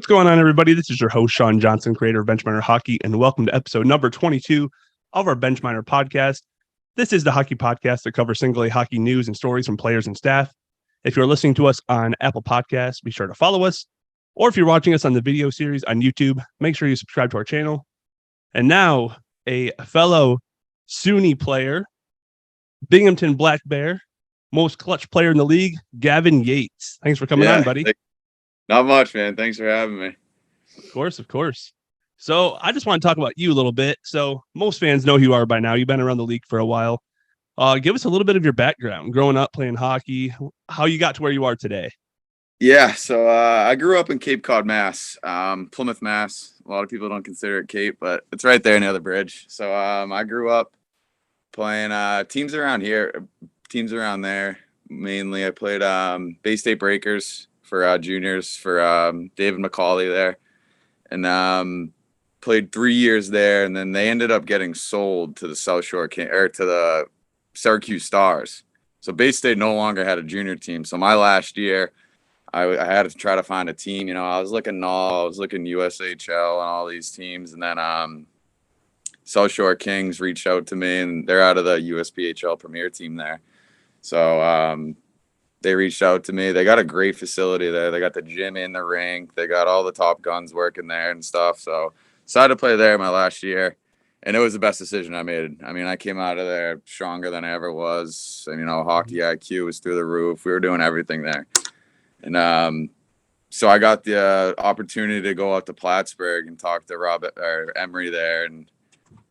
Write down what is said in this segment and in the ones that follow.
What's going on, everybody? This is your host, Sean Johnson, creator of Benchminer Hockey, and welcome to episode number 22 of our Benchminer podcast. This is the hockey podcast that covers single-A hockey news and stories from players and staff. If you're listening to us on Apple Podcasts, be sure to follow us. Or if you're watching us on the video series on YouTube, make sure you subscribe to our channel. And now, a fellow SUNY player, Binghamton Black Bear, most clutch player in the league, Gavin Yates. Thanks for coming on, buddy. Not much, man. Thanks for having me. Of course. So I just want to talk about you a little bit. So most fans know who you are by now. You've been around the league for a while. Give us a little bit of your background, growing up playing hockey, how you got to where you are today. Yeah, so I grew up in Cape Cod, Mass, Plymouth, Mass. A lot of people don't consider it Cape, but it's right there near the bridge. So I grew up playing teams around here, teams around there. Mainly I played Bay State Breakers for juniors for David McCauley there, and played 3 years there, and then they ended up getting sold to the South Shore to the Syracuse Stars. So Bay State no longer had a junior team. So my last year, I had to try to find a team. You know, I was looking USHL and all these teams, and then South Shore Kings reached out to me, and they're out of the USPHL Premier team there. So they reached out to me. They got a great facility there. They got the gym in the rink. They got all the top guns working there and stuff. So decided to play there my last year, and it was the best decision I made. I mean, I came out of there stronger than I ever was. And, you know, hockey IQ was through the roof. We were doing everything there. And so I got the opportunity to go out to Plattsburgh and talk to Emery there. And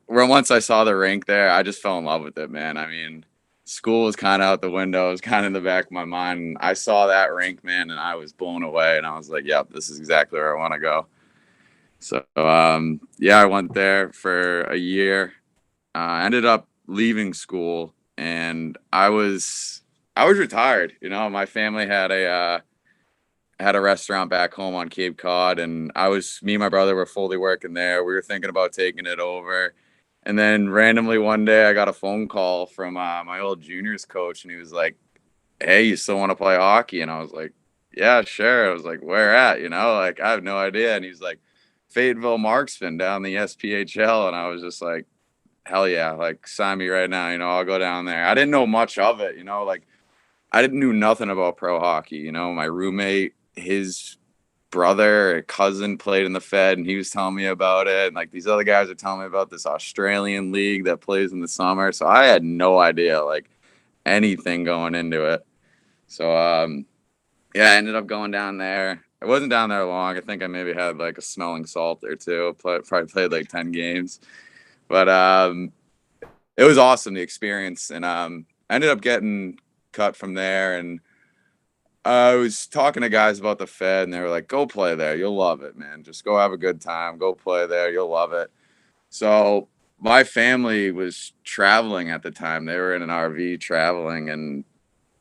once I saw the rink there, I just fell in love with it, man. I mean, school was kind of out the window. It was kind of in the back of my mind. And I saw that rink, man, and I was blown away. And I was like, yep, this is exactly where I want to go. So, I went there for a year. I ended up leaving school, and I was retired. You know, my family had a restaurant back home on Cape Cod, and me and my brother were fully working there. We were thinking about taking it over. And then randomly one day I got a phone call from my old juniors coach, and he was like, hey, you still want to play hockey? And I was like, yeah, sure. I was like, where at? You know, like, I have no idea. And he's like, Fayetteville Marksman down the SPHL. And I was just like, hell yeah, like, sign me right now. You know, I'll go down there. I didn't know much of it, you know, like, I didn't know nothing about pro hockey. You know, my roommate, his brother or cousin played in the Fed, and he was telling me about it, and like these other guys are telling me about this Australian league that plays in the summer. So I had no idea like anything going into it. So I ended up going down there. I wasn't down there long. I think I maybe had like a smelling salt or two. Probably played like 10 games, but it was awesome, the experience. And I ended up getting cut from there, and I was talking to guys about the Fed, and they were like, go play there. You'll love it, man. Just go have a good time. Go play there. You'll love it. So my family was traveling at the time. They were in an RV traveling, and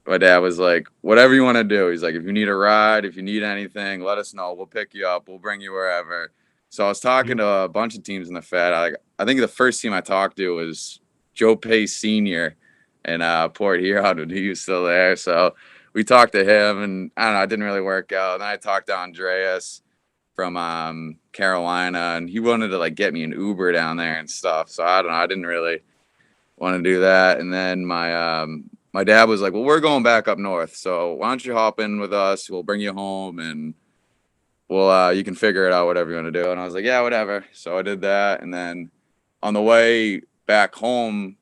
my dad was like, whatever you want to do. He's like, if you need a ride, if you need anything, let us know. We'll pick you up. We'll bring you wherever. So I was talking to a bunch of teams in the Fed. I think the first team I talked to was Joe Pace Sr. in Port Huron when he was still there. So we talked to him, and I don't know, it didn't really work out. And then I talked to Andreas from Carolina, and he wanted to like get me an Uber down there and stuff. So I don't know, I didn't really want to do that. And then my dad was like, well, we're going back up north, so why don't you hop in with us? We'll bring you home, and you can figure it out, whatever you want to do. And I was like, yeah, whatever. So I did that. And then on the way back home,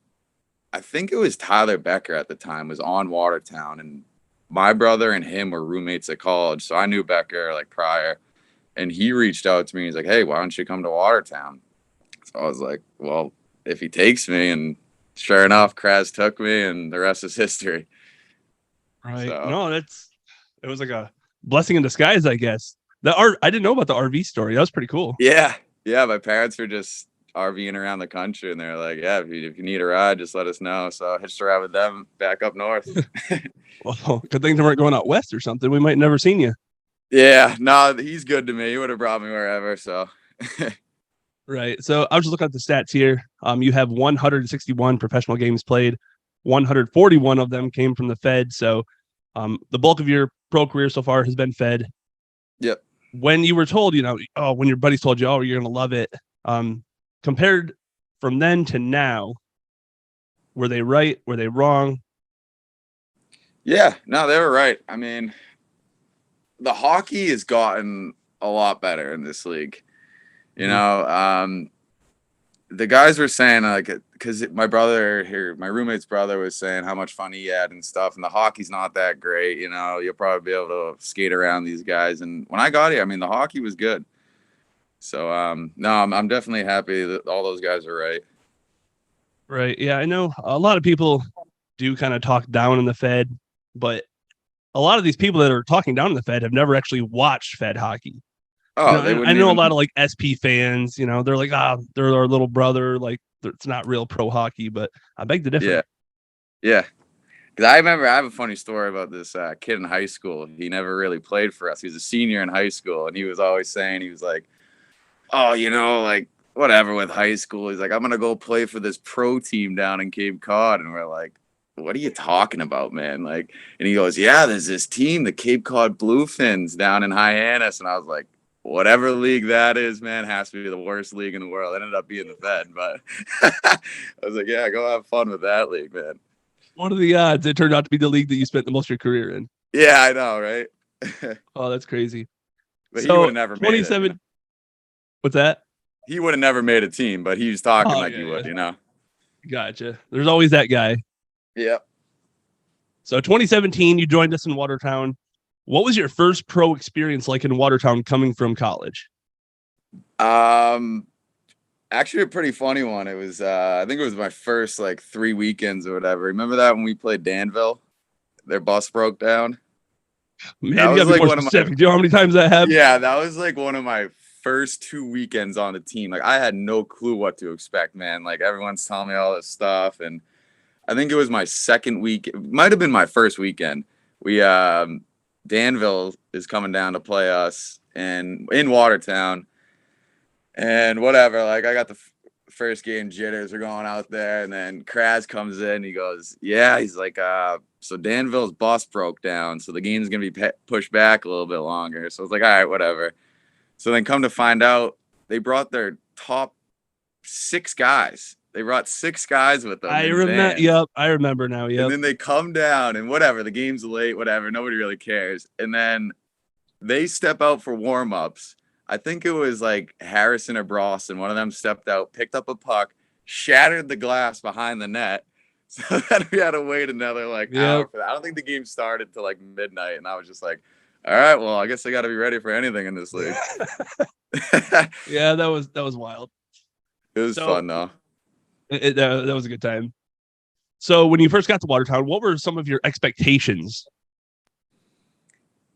I think it was Tyler Becker at the time was on Watertown, and my brother and him were roommates at college. So I knew Becker like prior, and he reached out to me. He's like, hey, why don't you come to Watertown? So I was like, well, if he takes me, and sure enough, Kraz took me, and the rest is history. Right. So, No, it was like a blessing in disguise, I guess. I didn't know about the RV story. That was pretty cool. Yeah. My parents were just RVing around the country, and they're like, yeah, if you need a ride, just let us know. So I hitched a ride with them back up north. Well, good thing they weren't going out west or something. We might never seen you. Yeah, no, he's good to me. He would have brought me wherever. So Right. So I was just looking at the stats here. You have 161 professional games played. 141 of them came from the Fed. So the bulk of your pro career so far has been Fed. Yep. when you were told, when your buddies told you, oh, you're going to love it, compared from then to now, were they right? Were they wrong? Yeah, no, they were right. I mean, the hockey has gotten a lot better in this league. You know, the guys were saying, like, because my brother here, my roommate's brother was saying how much fun he had and stuff, and the hockey's not that great. You'll probably be able to skate around these guys. And when I got here, I mean, the hockey was good. So, no, I'm definitely happy that all those guys are right. Right. Yeah, I know a lot of people do kind of talk down on the Fed, but a lot of these people that are talking down on the Fed have never actually watched Fed hockey. Oh, they I wouldn't know a even. lot of like SP fans, they're like, they're our little brother. Like, it's not real pro hockey, but I beg to differ. Yeah, yeah. Because I remember, I have a funny story about this kid in high school. He never really played for us. He was a senior in high school, and he was always saying, he was like, oh, like, whatever with high school. He's like, I'm gonna go play for this pro team down in Cape Cod. And we're like, what are you talking about, man? Like, and he goes, yeah, there's this team, the Cape Cod Bluefins down in Hyannis. And I was like, whatever league that is, man, has to be the worst league in the world. It ended up being the Fed, but I was like, yeah, go have fun with that league, man. What are the odds it turned out to be the league that you spent the most of your career in? Yeah, I know, right? Oh, that's crazy. But he would So have never made it. 27. What's that? He would have never made a team, but he was talking like yeah, he would, Gotcha. There's always that guy. Yep. So 2017, you joined us in Watertown. What was your first pro experience like in Watertown coming from college? Actually a pretty funny one. It was I think it was my first like 3 weekends or whatever. Remember that when we played Danville? Their bus broke down. Man, That you was gotta be like more one of specific. my. Do you know how many times that happened? Yeah, that was like one of my first 2 weekends on the team. Like I had no clue what to expect, man. Like everyone's telling me all this stuff, and I think it was my second week. It might have been my first weekend. We Danville is coming down to play us and in Watertown, and whatever. Like I got the first game jitters are going out there, and then Kraz comes in. He goes, "Yeah," he's like, so Danville's bus broke down, so the game's gonna be pushed back a little bit longer." So I was like, "All right, whatever." So then come to find out, they brought their top 6 guys. They brought 6 guys with them. I in remember. vans. Yep, I remember now. And Yep. then they come down and whatever, the game's late, whatever, nobody really cares. And then they step out for warm-ups. I think it was like Harrison or Boston. One of them stepped out, picked up a puck, shattered the glass behind the net. So then we had to wait another hour for that. I don't think the game started till like midnight, and I was just like, all right, well, I guess I got to be ready for anything in this league. Yeah, that was wild. It was fun though. That was a good time. So when you first got to Watertown, what were some of your expectations?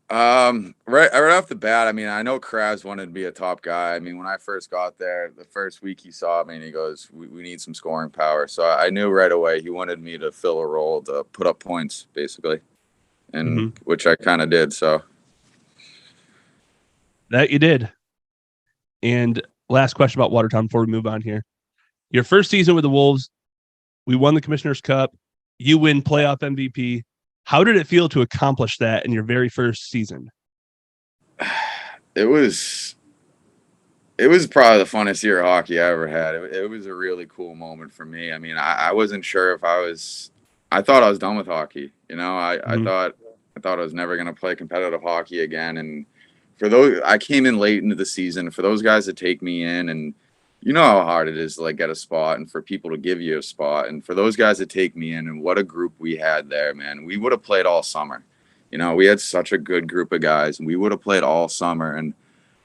Right off the bat, I mean, I know Kravs wanted to be a top guy. I mean, when I first got there, the first week he saw me and he goes, we need some scoring power. So I knew right away he wanted me to fill a role to put up points, basically, and which I kind of did. So that you did. And last question about Watertown before we move on here. Your first season with the Wolves, we won the Commissioner's Cup. You win playoff MVP. How did it feel to accomplish that in your very first season? It was probably the funnest year of hockey I ever had. It was a really cool moment for me. I mean, I wasn't sure if I thought I was done with hockey. I thought I was never going to play competitive hockey again. And for those, I came in late into the season. For those guys to take me in, and you know how hard it is to get a spot and for people to give you a spot. And for those guys to take me in, and what a group we had there, man. We would have played all summer. We had such a good group of guys, and we would have played all summer. And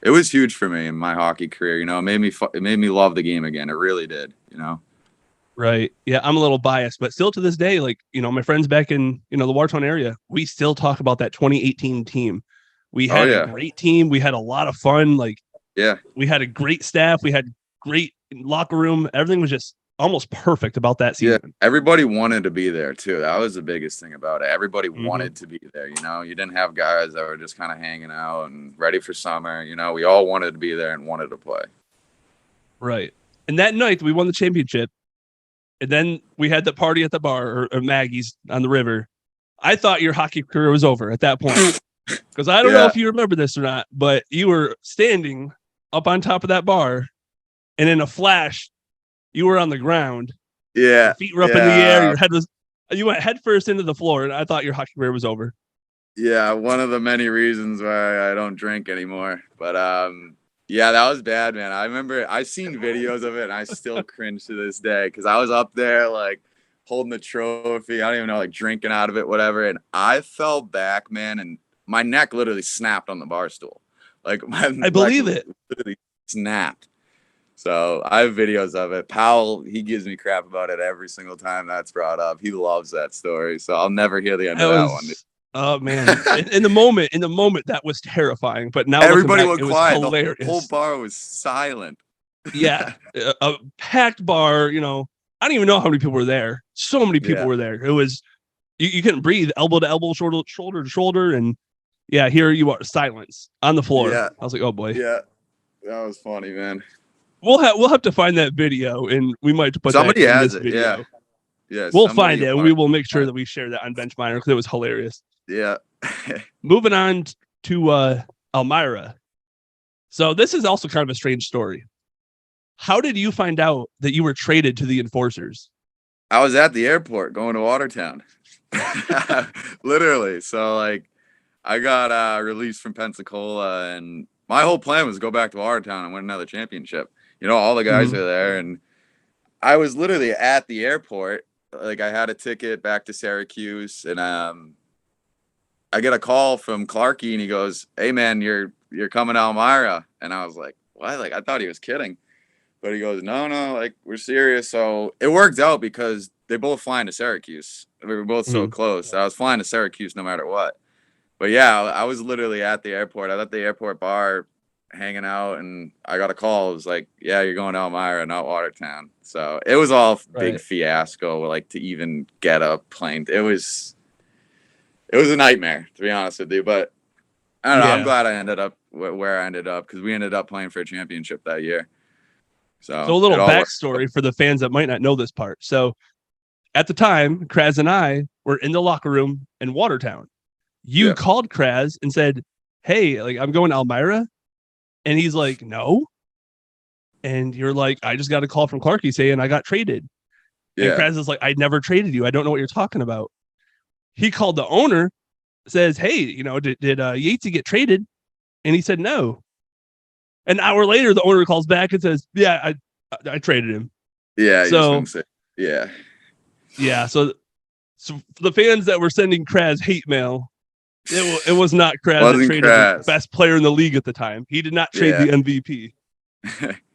it was huge for me in my hockey career. It made me love the game again. It really did. Right. Yeah, I'm a little biased, but still to this day, my friends back in the Watertown area, we still talk about that 2018 team. We had a great team. We had a lot of fun. We had a great staff. We had great locker room. Everything was just almost perfect about that season. Yeah, everybody wanted to be there too. That was the biggest thing about it. Everybody wanted to be there. You didn't have guys that were just kind of hanging out and ready for summer. We all wanted to be there and wanted to play. Right. And that night we won the championship. And then we had the party at the bar or Maggie's on the river. I thought your hockey career was over at that point. Because I don't know if you remember this or not, but you were standing up on top of that bar, and in a flash, you were on the ground. Yeah. Your feet were up in the air. Your head was, you went head first into the floor, and I thought your hockey career was over. Yeah, one of the many reasons why I don't drink anymore. But yeah, that was bad, man. I remember I seen videos of it, and I still cringe to this day because I was up there like holding the trophy. I don't even know, like drinking out of it, whatever. And I fell back, man, and my neck literally snapped on the bar stool. Like my I believe it. literally snapped. So I have videos of it. Powell, he gives me crap about it every single time that's brought up. He loves that story. So I'll never hear the end of that one. Oh man! in the moment, that was terrifying. But now everybody back, was quiet. Hilarious. The whole bar was silent. Yeah, a packed bar. I don't even know how many people were there. So many people were there. It was you couldn't breathe, elbow to elbow, shoulder to shoulder, and yeah, here you are, silence on the floor. Yeah. I was like, oh boy. Yeah, that was funny, man. We'll have to find that video, and we might put somebody that in has this it. Video. Yeah. We'll find it. We will make sure that we share that on Bench Minor because it was hilarious. Yeah. Moving on to Elmira. So this is also kind of a strange story. How did you find out that you were traded to the Enforcers? I was at the airport going to Watertown. Literally. So like I got released from Pensacola, and my whole plan was to go back to Watertown and win another championship. All the guys are there, and I was literally at the airport. Like I had a ticket back to Syracuse, and I get a call from Clarkie, and he goes, "Hey man, you're coming to Elmira." And I was like, "What?" Like I thought he was kidding, but he goes, "No, like we're serious." So it worked out because they both flying to Syracuse. We were both so close. I was flying to Syracuse no matter what. But yeah, I was literally at the airport. I was at the airport bar hanging out, and I got a call. It was like, "Yeah, you're going to Elmira, not Watertown." So it was all big fiasco, like to even get a plane. It was a nightmare, to be honest with you. But I don't know. I'm glad I ended up where I ended up because we ended up playing for a championship that year. So a little backstory for the fans that might not know this part. So at the time, Kraz and I were in the locker room in Watertown. You called Kraz and said, "Hey, like I'm going to Elmira," and he's like, "No." And you're like, "I just got a call from Clarkie saying I got traded." And Kraz is like, "I never traded you. I don't know what you're talking about." He called the owner, says, "Hey, did Yates get traded?" And he said, "No." An hour later, the owner calls back and says, "Yeah, I traded him." Yeah. So yeah. Yeah. So for the fans that were sending Kraz hate mail, it was not Kraz that traded the best player in the league at the time. He did not trade the MVP.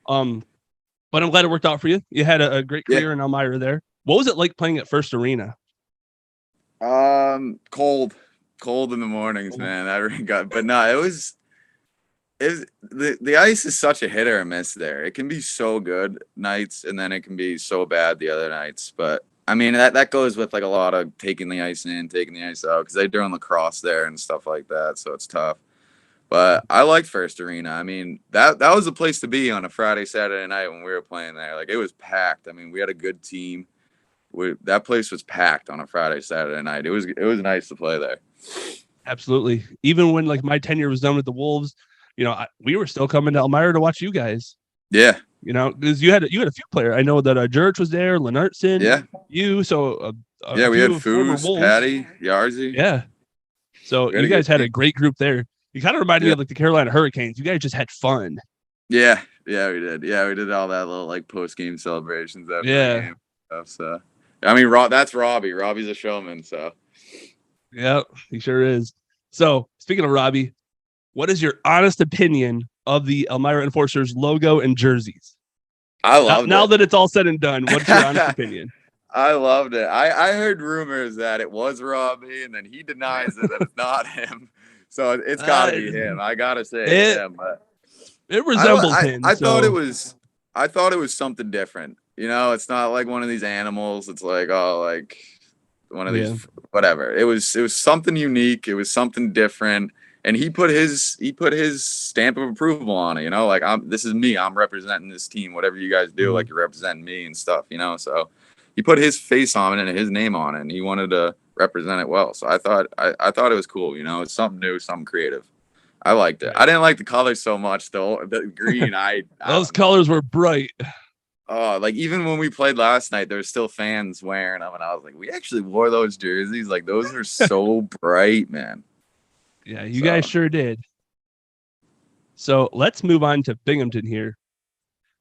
But I'm glad it worked out for you. You had a great career in Elmira there. What was it like playing at First Arena? Cold in the mornings, man. But no, it was the ice is such a hit or a miss there. It can be so good nights, and then it can be so bad the other nights. But I mean, that goes with like a lot of taking the ice in, taking the ice out, because they're doing lacrosse there and stuff like that. So it's tough. But I liked First Arena. I mean, that was the place to be on a Friday, Saturday night when we were playing there. Like it was packed. I mean, we had a good team. That place was packed on a Friday, Saturday night. It was nice to play there. Absolutely. Even when like my tenure was done with the Wolves, we were still coming to Elmira to watch you guys. Yeah. Because you had a few players. I know that Jurich was there, Lenartson. Yeah. You. So we had Foos, Patty, Yarzi. Yeah. So you guys had a great group there. You kind of reminded me of like the Carolina Hurricanes. You guys just had fun. Yeah, we did. Yeah, we did all that little like post game celebrations after the game stuff. So I mean, that's Robbie. Robbie's a showman. So yeah, he sure is. So speaking of Robbie, what is your honest opinion of the Elmira Enforcers logo and jerseys? I loved it. Now that it's all said and done, what's your honest opinion? I loved it. I heard rumors that it was Robbie, and then he denies it that it's not him. So it's got to be him. I gotta say it's him. But it resembles him. I thought it was something different. It's not like one of these animals. It's like like one of these whatever. It was something unique. It was something different. And he put his stamp of approval on it, like this is me. I'm representing this team. Whatever you guys do, like you're representing me and stuff, So he put his face on it and his name on it, and he wanted to represent it well. So I thought it was cool. It's something new, something creative. I liked it. Right. I didn't like the colors so much though. The green, I Those don't know. colors were bright. Oh, like even when we played last night, there were still fans wearing them, and I was like, we actually wore those jerseys. Like those are so bright, man. Yeah, you guys sure did. So let's move on to Binghamton here.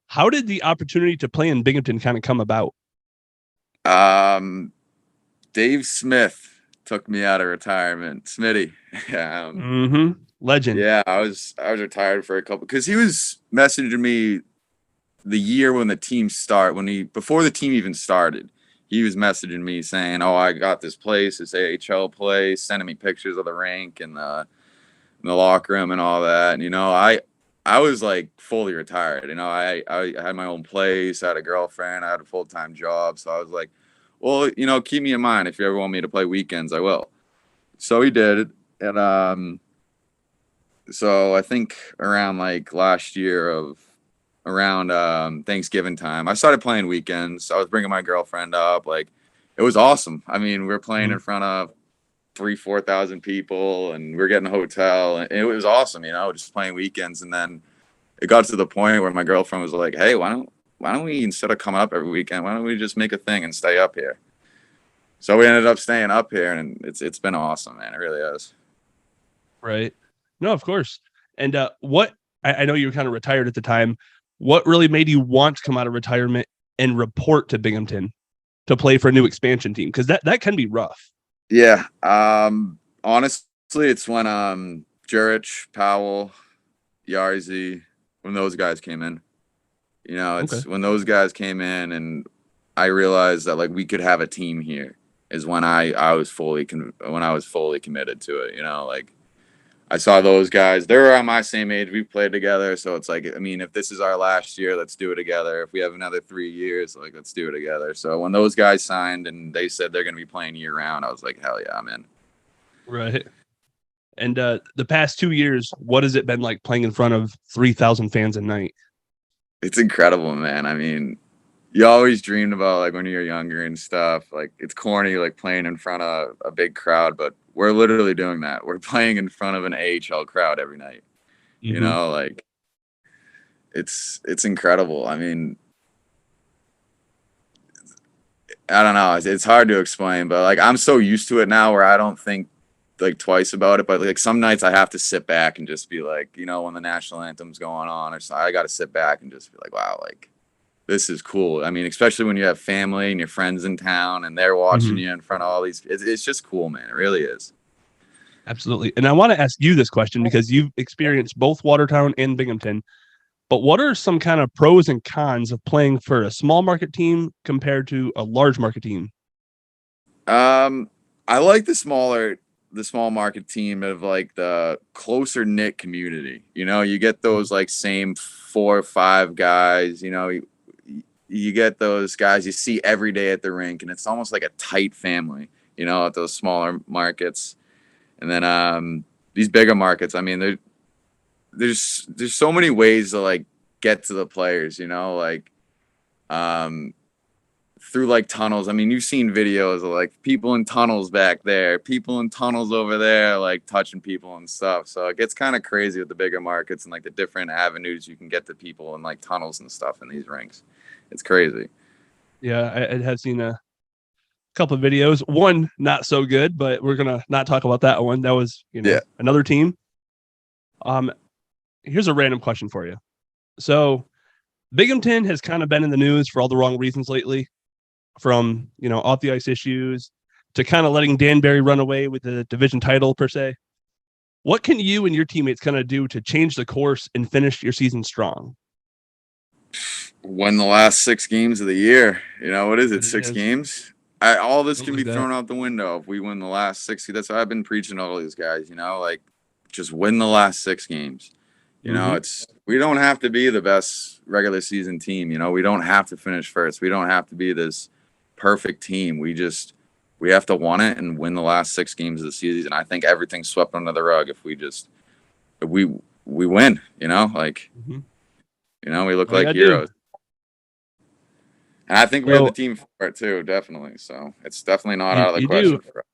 How did the opportunity to play in Binghamton kind of come about? Dave Smith took me out of retirement. Smitty. Legend. Yeah, I was retired for a couple because he was messaging me the year when the team before the team even started. He was messaging me saying, "Oh, I got this place, this AHL place," sending me pictures of the rink and the locker room and all that. And I was like fully retired. I had my own place, I had a girlfriend, I had a full-time job, so I was like, well, keep me in mind if you ever want me to play weekends, I will. So he did, and so I think around like last year around Thanksgiving time, I started playing weekends. I was bringing my girlfriend up. Like, it was awesome. I mean, we were playing in front of 4,000 people, and we are getting a hotel, and it was awesome. Just playing weekends. And then it got to the point where my girlfriend was like, "Hey, why don't we, instead of coming up every weekend, why don't we just make a thing and stay up here?" So we ended up staying up here, and it's been awesome, man. It really is. Right. No, of course. And I know you were kind of retired at the time. What really made you want to come out of retirement and report to Binghamton to play for a new expansion team? Because that can be rough. Yeah. Honestly, it's when Jurich, Powell, Yarzi, when those guys came in. It's when those guys came in, and I realized that like we could have a team here. Is when I was fully committed to it. Like I saw those guys. They're around my same age. We played together, so it's like, I mean, if this is our last year, let's do it together. If we have another 3 years, like let's do it together. So when those guys signed and they said they're going to be playing year round, I was like, hell yeah, I'm in. Right. And the past 2 years, what has it been like playing in front of 3,000 fans a night? It's incredible, man. I mean, you always dreamed about like when you're younger and stuff. Like it's corny, like playing in front of a big crowd, but we're literally doing that. We're playing in front of an AHL crowd every night. Like it's incredible. I mean, I don't know. It's hard to explain, but like I'm so used to it now where I don't think like twice about it. But like some nights I have to sit back and just be like, when the national anthem's going on, or something, I got to sit back and just be like, wow, like this is cool. I mean, especially when you have family and your friends in town and they're watching you in front of all these. It's just cool, man. It really is. Absolutely. And I want to ask you this question because you've experienced both Watertown and Binghamton. But what are some kind of pros and cons of playing for a small market team compared to a large market team? I like the small market team of like the closer knit community. You get those like same 4 or 5 guys. You get those guys you see every day at the rink, and it's almost like a tight family. At those smaller markets, and then these bigger markets. I mean, there's so many ways to like get to the players, like through like tunnels. I mean, you've seen videos of like people in tunnels back there, people in tunnels over there, like touching people and stuff. So it gets kind of crazy with the bigger markets and like the different avenues you can get to people in like tunnels and stuff in these rinks. It's crazy. Yeah, I have seen a couple of videos. One not so good, but we're gonna not talk about that one. That was another team. Here's a random question for you. So Binghamton has kind of been in the news for all the wrong reasons lately, from off the ice issues to kind of letting Danbury run away with the division title per se. What can you and your teammates kind of do to change the course and finish your season strong? Win the last 6 games of the year. What is it? 6 games? All this can be thrown out the window if we win the last 6. That's what I've been preaching to all these guys. Like just win the last 6 games. We don't have to be the best regular season team. We don't have to finish first. We don't have to be this perfect team. We have to want it and win the last 6 games of the season. I think everything's swept under the rug if we win. We look like heroes. And I think we have the team for it too, definitely. So it's definitely not out of the question for us.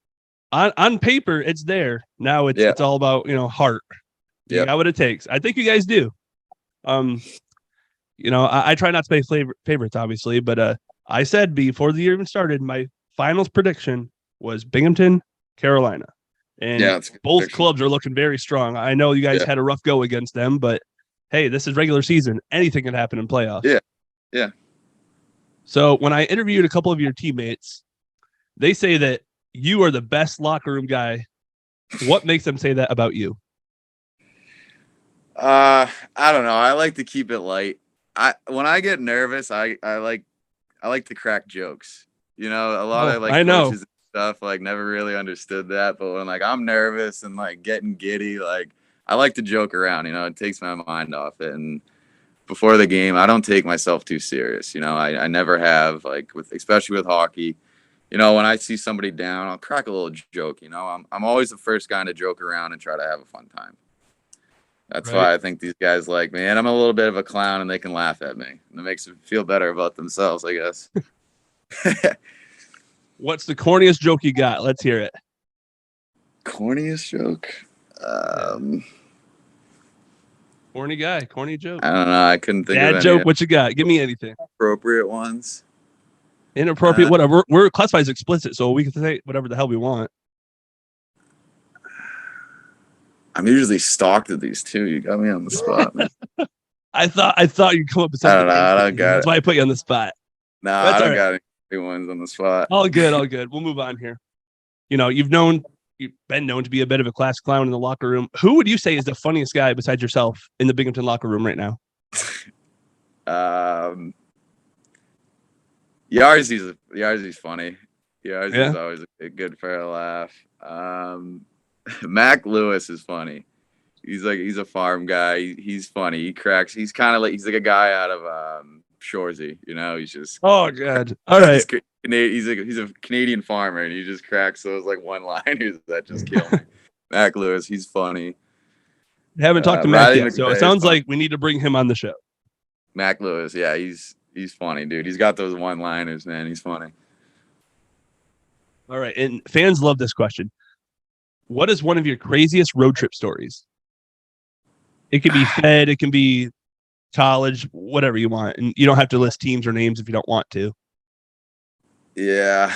on paper, it's there. Now it's all about, heart. You got what it takes. I think you guys do. I try not to play favorites, obviously, but I said before the year even started, my finals prediction was Binghamton, Carolina. And both clubs are looking very strong. I know you guys had a rough go against them, but hey, this is regular season. Anything can happen in playoffs. Yeah. Yeah. So when I interviewed a couple of your teammates, they say that you are the best locker room guy. What makes them say that about you? I don't know. I like to keep it light. When I get nervous, I like to crack jokes. A lot of coaches and stuff never really understood that, but when I'm nervous and getting giddy, I like to joke around. It takes my mind off it. And before the game, I don't take myself too serious. I never have, especially with hockey. When I see somebody down, I'll crack a little joke. I'm always the first guy to joke around and try to have a fun time. That's why I think these guys man, I'm a little bit of a clown and they can laugh at me. And it makes them feel better about themselves, I guess. What's the corniest joke you got? Let's hear it. Corniest joke? Corny guy, corny joke. I don't know. I couldn't think of any. Dad joke, what you got? Give me anything. Appropriate ones. Inappropriate, whatever. We're classified as explicit, so we can say whatever the hell we want. I'm usually stalked at these too. You got me on the spot, man. I thought you'd come up with something. I don't know. I don't got That's why I put you on the spot. No, I don't got any ones on the spot. All good. We'll move on here. You've been known to be a bit of a class clown in the locker room. Who would you say is the funniest guy besides yourself in the Binghamton locker room right now? Yarzy's funny. Yarzy's always good for a laugh. Mac Lewis is funny. He's a farm guy. He's funny. He cracks. He's kind of he's like a guy out of Shoresy. He's just god. All right. He's a Canadian farmer, and he just cracks those one-liners that just kill me. Mac Lewis, he's funny. I haven't talked to Mac yet, so it sounds like we need to bring him on the show. Mac Lewis, yeah, he's funny, dude. He's got those one-liners, man. He's funny. All right, and fans love this question. What is one of your craziest road trip stories? It can be Fed, it can be college, whatever you want, and you don't have to list teams or names if you don't want to. Yeah,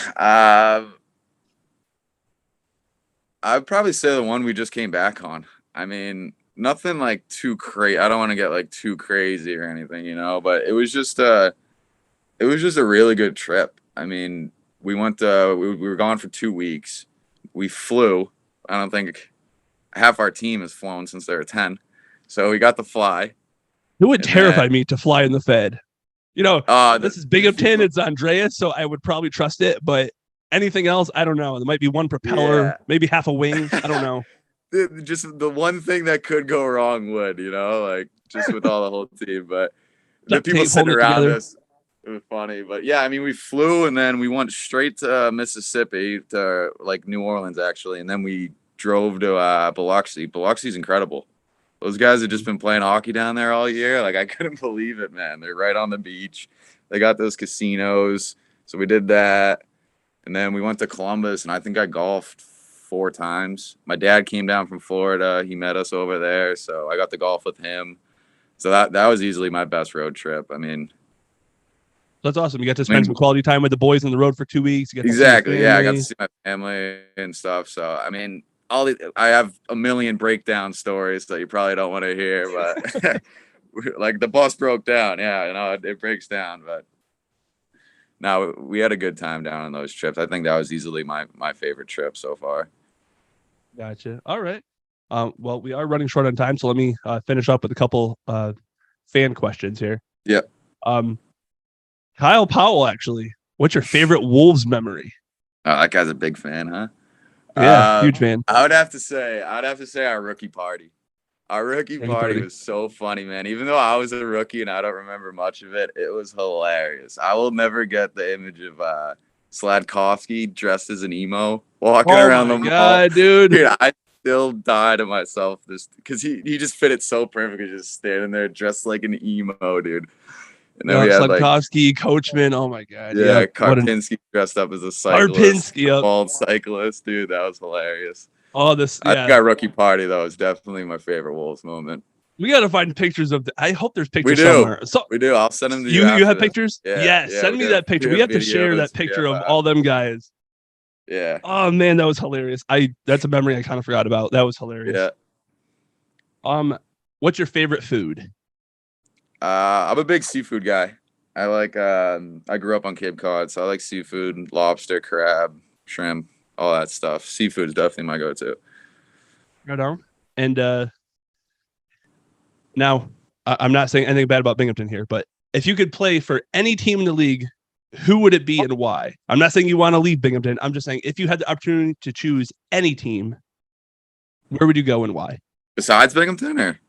I'd probably say the one we just came back on. I mean, nothing too crazy. I don't want to get too crazy or anything, but it was just a really good trip. I mean, we went we were gone for 2 weeks. We flew. I don't think half our team has flown since they were 10. So we got to fly. It would terrify me to fly in the Fed. This is Binghamton. It's Andreas, so I would probably trust it. But anything else, I don't know. There might be one propeller, maybe half a wing. I don't know. Just the one thing that could go wrong would, just with all the whole team. But the people sitting around us, it was funny. But yeah, I mean, we flew and then we went straight to Mississippi to New Orleans, actually. And then we drove to Biloxi. Biloxi's incredible. Those guys have just been playing hockey down there all year. I couldn't believe it, man. They're right on the beach. They got those casinos. So we did that. And then we went to Columbus, and I think I golfed 4 times. My dad came down from Florida. He met us over there, so I got to golf with him. So that was easily my best road trip. I mean, that's awesome. You got to spend some quality time with the boys on the road for 2 weeks. Exactly. Yeah, I got to see my family and stuff. So, I mean, I have a million breakdown stories that you probably don't want to hear, but the bus broke down. Yeah, it breaks down, but no, we had a good time down on those trips. I think that was easily my favorite trip so far. Gotcha. All right. Well, we are running short on time, so let me finish up with a couple fan questions here. Yep. Kyle Powell, actually, what's your favorite Wolves memory? Oh, that guy's a big fan, huh? Yeah, huge fan. I'd have to say our rookie party. Our rookie party was so funny, man. Even though I was a rookie and I don't remember much of it, it was hilarious. I will nenever get the image of Sladkovsky dressed as an emo walking around the mall. God, dude, I still die to myself because he just fit it so perfectly, just standing there dressed like an emo, dude. And then we had like Slavkovsky, Coachman. Oh my God. yeah, Yep. Karpinski dressed up as a cyclist, Karpinski. Yep. bald cyclist, dude. That was hilarious. Oh, this. I Yeah. think our rookie party though is definitely my favorite Wolves moment. We got to find pictures of. I hope there's We pictures do. somewhere. So We do. I'll send them to you. you have after this. pictures? Yeah. Send me that picture. We have to share that picture of all them guys. Yeah. Oh man, that was hilarious. That's a memory I kind of forgot about. That was hilarious. Yeah. What's your favorite food? I'm a big seafood guy. I like I grew up on Cape Cod, so I like seafood, lobster, crab, shrimp, all that stuff. Seafood is definitely my go-to. Right on. And now I'm not saying anything bad about Binghamton here, but if you could play for any team in the league, who would it be and why? I'm not saying you want to leave Binghamton. I'm just saying if you had the opportunity to choose any team, where would you go and why? Besides Binghamton, or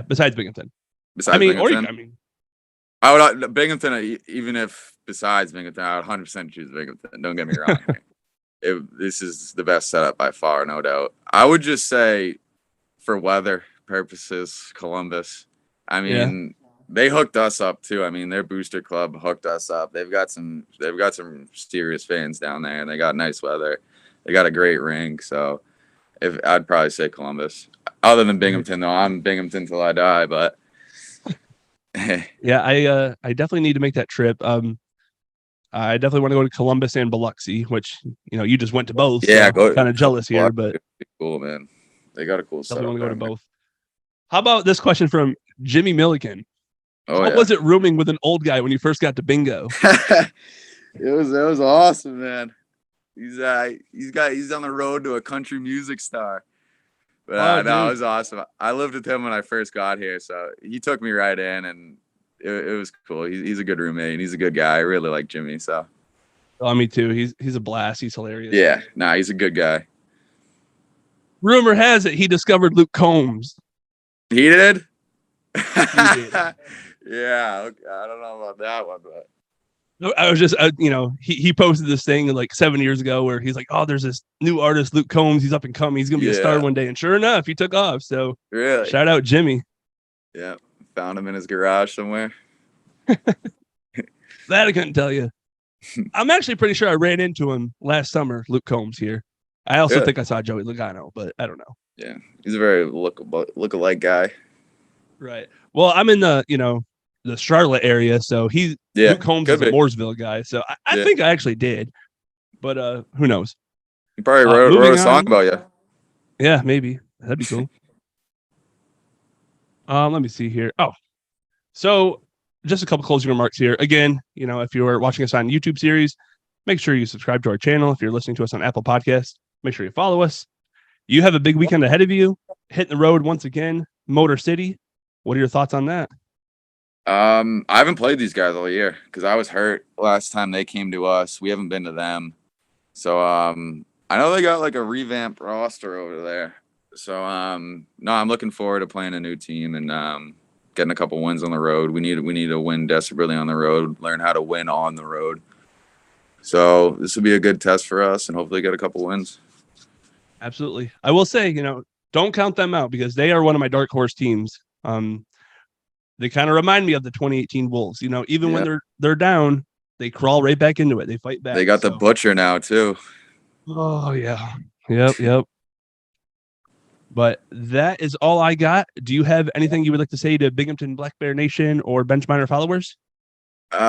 besides Binghamton. Binghamton, I would Binghamton. Even if besides Binghamton, I would 100% choose Binghamton. Don't get me wrong. This is the best setup by far, no doubt. I would just say, for weather purposes, Columbus. I mean, they hooked us up too. I mean, their booster club hooked us up. They've got some serious fans down there, and they got nice weather. They got a great rink, so I'd probably say Columbus. Other than Binghamton, though, I'm Binghamton till I die. But yeah, I definitely need to make that trip. I definitely want to go to Columbus and Biloxi, which you just went to both. Yeah, so kind of jealous here, but cool, man. They got a cool stuff. Definitely want to go to both. How about this question from Jimmy Milliken? Oh, How was it rooming with an old guy when you first got to bingo? It was awesome, man. He's on the road to a country music star. But no, it was awesome. I lived with him when I first got here, so he took me right in, and it was cool. He's a good roommate, and he's a good guy. I really like Jimmy. So, me too. He's a blast. He's hilarious. Yeah, he's a good guy. Rumor has it he discovered Luke Combs. He did? He did. Yeah, okay. I don't know about that one, but I was just, he posted this thing like 7 years ago where he's like, oh, there's this new artist, Luke Combs. He's up and coming. He's going to be a star one day. And sure enough, he took off. So really, shout out Jimmy. Yeah. Found him in his garage somewhere. That I couldn't tell you. I'm actually pretty sure I ran into him last summer, Luke Combs here. I also think I saw Joey Logano, but I don't know. Yeah. He's a very look-alike guy. Right. Well, I'm in the Charlotte area, so Luke Combs is a Mooresville guy, so I think I actually did, but who knows? He probably wrote a song about you. Yeah, maybe that'd be cool. Let me see here. Oh, so just a couple closing remarks here. Again, if you're watching us on YouTube series, make sure you subscribe to our channel. If you're listening to us on Apple Podcasts, make sure you follow us. You have a big weekend ahead of you. Hitting the road once again, Motor City. What are your thoughts on that? I haven't played these guys all year because I was hurt last time they came to us. We haven't been to them. So I know they got like a revamped roster over there. So no, I'm looking forward to playing a new team and getting a couple wins on the road. We need to win desperately on the road, learn how to win on the road. So this will be a good test for us and hopefully get a couple wins. Absolutely. I will say, don't count them out because they are one of my dark horse teams. They kind of remind me of the 2018 Wolves. Even when they're down, they crawl right back into it. They fight back. They got the Butcher now too. Oh yeah. Yep. But that is all I got. Do you have anything you would like to say to Binghamton Black Bear Nation or Benchminer followers? No,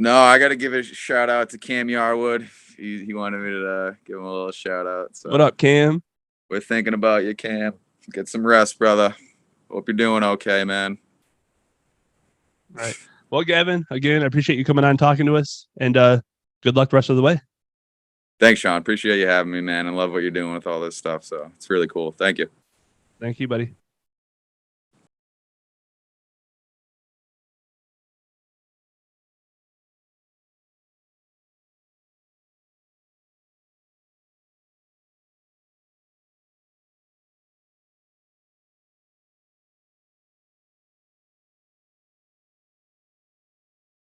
I got to give a shout out to Cam Yarwood. He wanted me to give him a little shout out. So what up, Cam? We're thinking about you, Cam. Get some rest, brother. Hope you're doing okay, man. All right. Well, Gavin, again, I appreciate you coming on and talking to us, and good luck the rest of the way. Thanks, Sean. Appreciate you having me, man, and love what you're doing with all this stuff. So it's really cool. Thank you. Thank you, buddy.